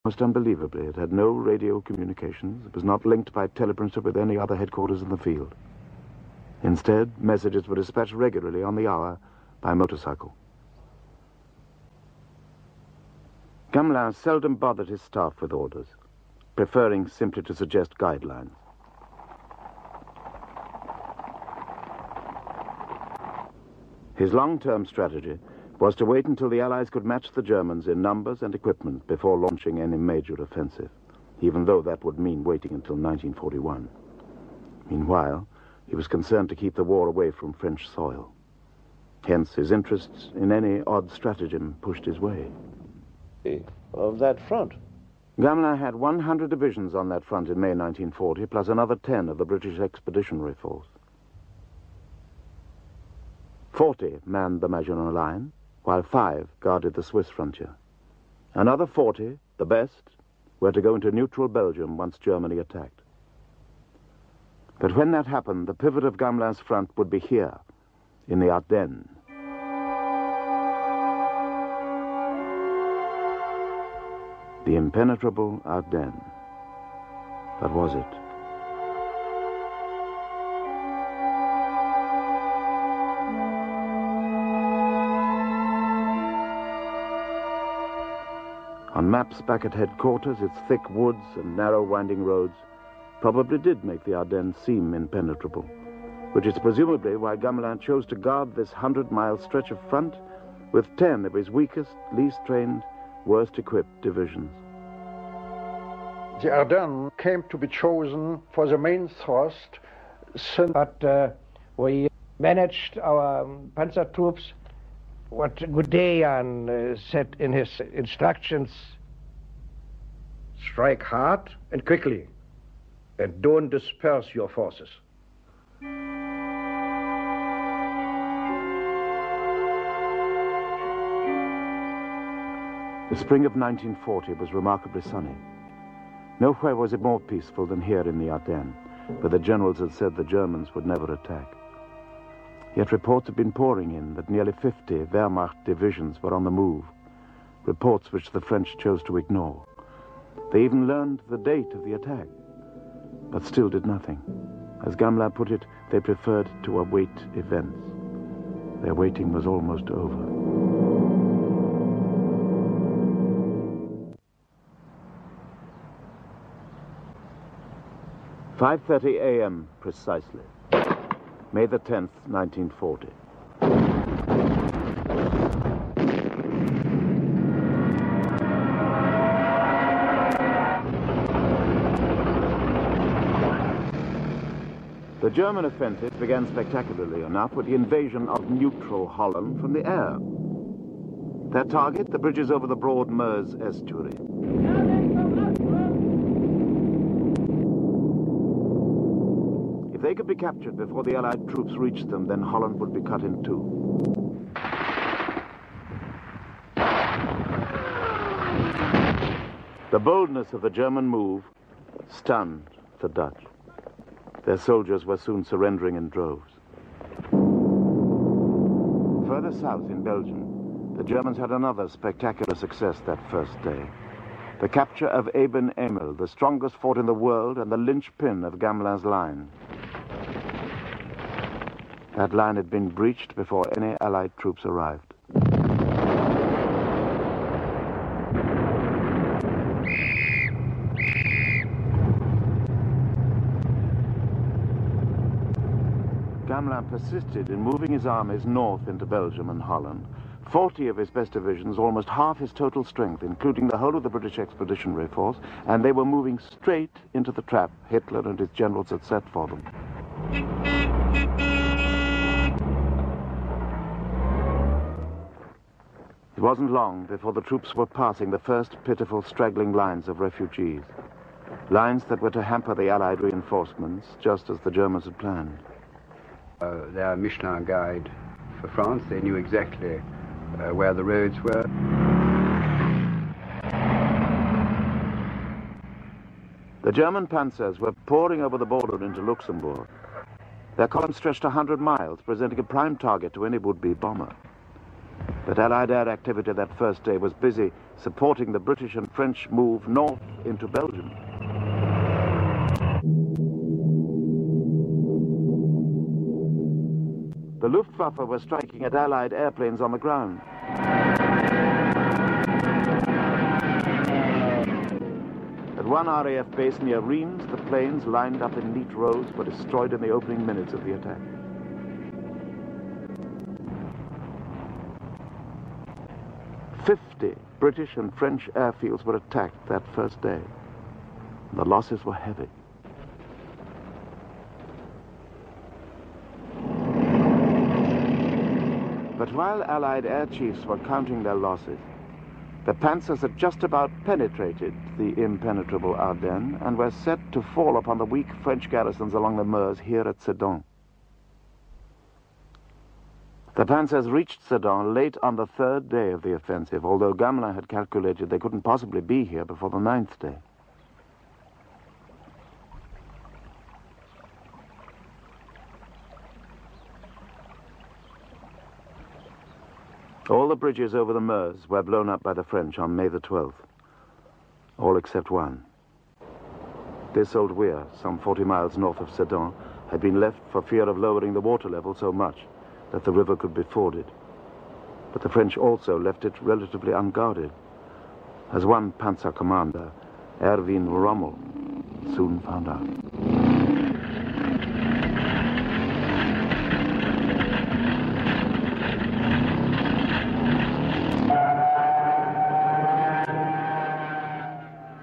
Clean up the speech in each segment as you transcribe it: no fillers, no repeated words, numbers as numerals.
Most unbelievably, it had no radio communications. It was not linked by teleprinter with any other headquarters in the field. Instead, messages were dispatched regularly on the hour by motorcycle. Gamelin seldom bothered his staff with orders, preferring simply to suggest guidelines. His long-term strategy was to wait until the Allies could match the Germans in numbers and equipment before launching any major offensive, even though that would mean waiting until 1941. Meanwhile, he was concerned to keep the war away from French soil. Hence, his interests in any odd stratagem pushed his way. Of that front? Gamelin had 100 divisions on that front in May 1940, plus another 10 of the British Expeditionary Force. 40 manned the Maginot Line, while 5 guarded the Swiss frontier. Another 40, the best, were to go into neutral Belgium once Germany attacked. But when that happened, the pivot of Gamelin's front would be here, in the Ardennes. The impenetrable Ardennes. But was it? On maps back at headquarters, its thick woods and narrow winding roads probably did make the Ardennes seem impenetrable, which is presumably why Gamelin chose to guard this 100-mile stretch of front with 10 of his weakest, least trained, worst equipped divisions. The Ardennes came to be chosen for the main thrust, but we managed our panzer troops. What Guderian said in his instructions: strike hard and quickly, and don't disperse your forces. The spring of 1940 was remarkably sunny. Nowhere was it more peaceful than here in the Ardennes, where the generals had said the Germans would never attack. Yet reports had been pouring in that nearly 50 Wehrmacht divisions were on the move, reports which the French chose to ignore. They even learned the date of the attack, but still did nothing. As Gamelin put it, they preferred to await events. Their waiting was almost over. "5:30 a.m. precisely. May the 10th, 1940. The German offensive began spectacularly enough with the invasion of neutral Holland from the air. Their target, the bridges over the broad Meuse estuary. If they could be captured before the Allied troops reached them, then Holland would be cut in two. The boldness of the German move stunned the Dutch. Their soldiers were soon surrendering in droves. Further south in Belgium, the Germans had another spectacular success that first day. The capture of Eben-Emmel, the strongest fort in the world and the linchpin of Gamelin's line. That line had been breached before any Allied troops arrived. Gamelin persisted in moving his armies north into Belgium and Holland. 40 of his best divisions, almost half his total strength, including the whole of the British Expeditionary Force, and they were moving straight into the trap Hitler and his generals had set for them. It wasn't long before the troops were passing the first pitiful straggling lines of refugees. Lines that were to hamper the Allied reinforcements, just as the Germans had planned. Their Michelin guide for France, they knew exactly where the roads were. The German panzers were pouring over the border into Luxembourg. Their column stretched 100 miles, presenting a prime target to any would-be bomber. But Allied air activity that first day was busy supporting the British and French move north into Belgium. The Luftwaffe was striking at Allied airplanes on the ground. At one RAF base near Reims, the planes, lined up in neat rows, were destroyed in the opening minutes of the attack. "50 British and French airfields were attacked that first day. The losses were heavy. But while Allied air chiefs were counting their losses, the panzers had just about penetrated the impenetrable Ardennes and were set to fall upon the weak French garrisons along the Meuse here at Sedan. The panzers reached Sedan late on the third day of the offensive, although Gamelin had calculated they couldn't possibly be here before the 9th day. All the bridges over the Meuse were blown up by the French on May the 12th. All except one. This old weir, some 40 miles north of Sedan, had been left for fear of lowering the water level so much that the river could be forded. But the French also left it relatively unguarded, as one panzer commander, Erwin Rommel, soon found out.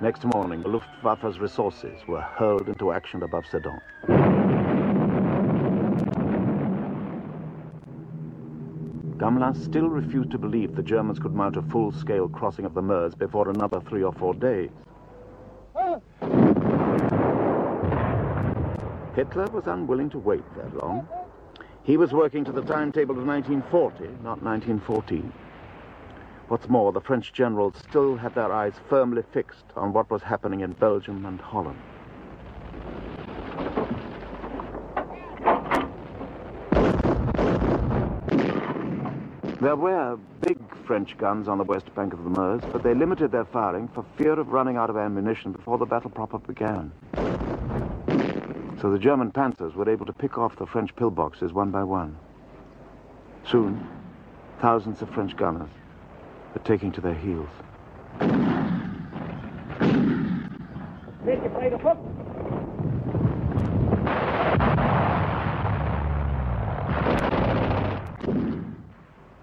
Next morning, the Luftwaffe's resources were hurled into action above Sedan. Gamelin still refused to believe the Germans could mount a full-scale crossing of the Meuse before another 3 or 4 days. Hitler was unwilling to wait that long. He was working to the timetable of 1940, not 1914. What's more, the French generals still had their eyes firmly fixed on what was happening in Belgium and Holland. There were big French guns on the west bank of the Meuse, but they limited their firing for fear of running out of ammunition before the battle proper began. So the German panzers were able to pick off the French pillboxes one by one. Soon, thousands of French gunners were taking to their heels.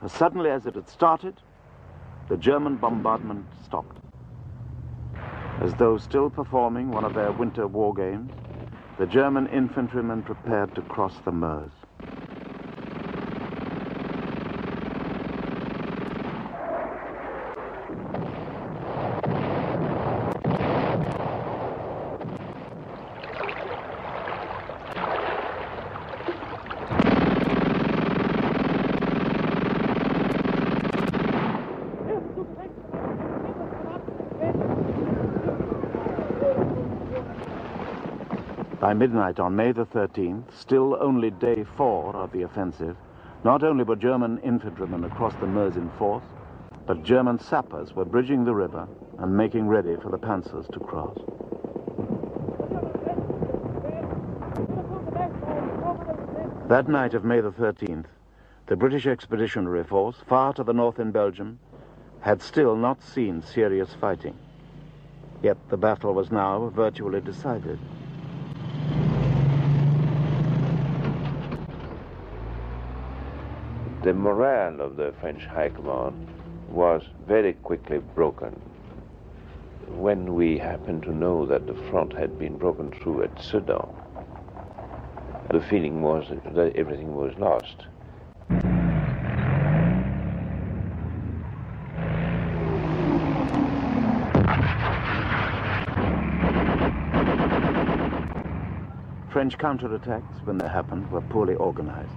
As suddenly as it had started, the German bombardment stopped. As though still performing one of their winter war games, the German infantrymen prepared to cross the Meuse. By midnight on May the 13th, still only day 4 of the offensive, not only were German infantrymen across the Meuse in force, but German sappers were bridging the river and making ready for the panzers to cross. That night of May the 13th, the British Expeditionary Force, far to the north in Belgium, had still not seen serious fighting. Yet the battle was now virtually decided. The morale of the French High Command was very quickly broken. When we happened to know that the front had been broken through at Sedan, the feeling was that everything was lost. French counterattacks, when they happened, were poorly organized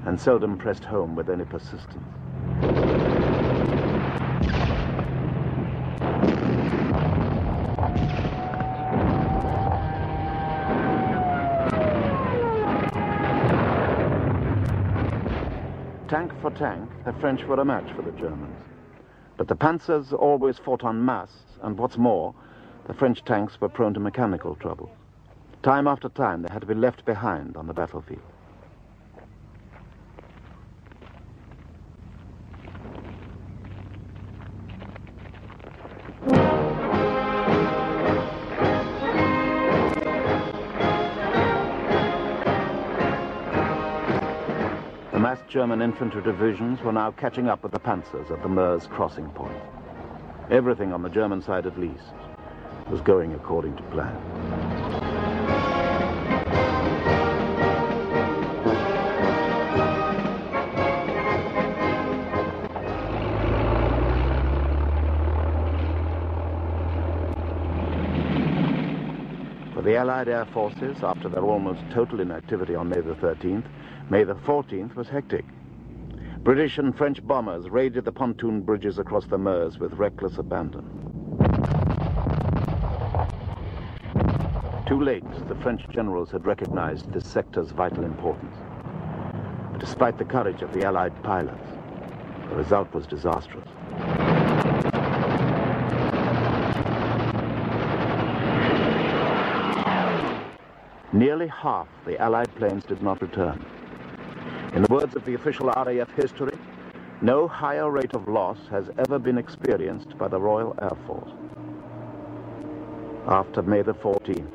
and seldom pressed home with any persistence. tank for tank, the French were a match for the Germans. But the panzers always fought en masse, and what's more, the French tanks were prone to mechanical trouble. Time after time, they had to be left behind on the battlefield. The massed German infantry divisions were now catching up with the panzers at the Meuse crossing point. Everything on the German side, at least, was going according to plan. For the Allied air forces, after their almost total inactivity on May the 13th, May the 14th was hectic. British and French bombers raided the pontoon bridges across the Meuse with reckless abandon. Too late, the French generals had recognized this sector's vital importance. But despite the courage of the Allied pilots, the result was disastrous. Nearly half the Allied planes did not return. In the words of the official RAF history, no higher rate of loss has ever been experienced by the Royal Air Force. After May the 14th,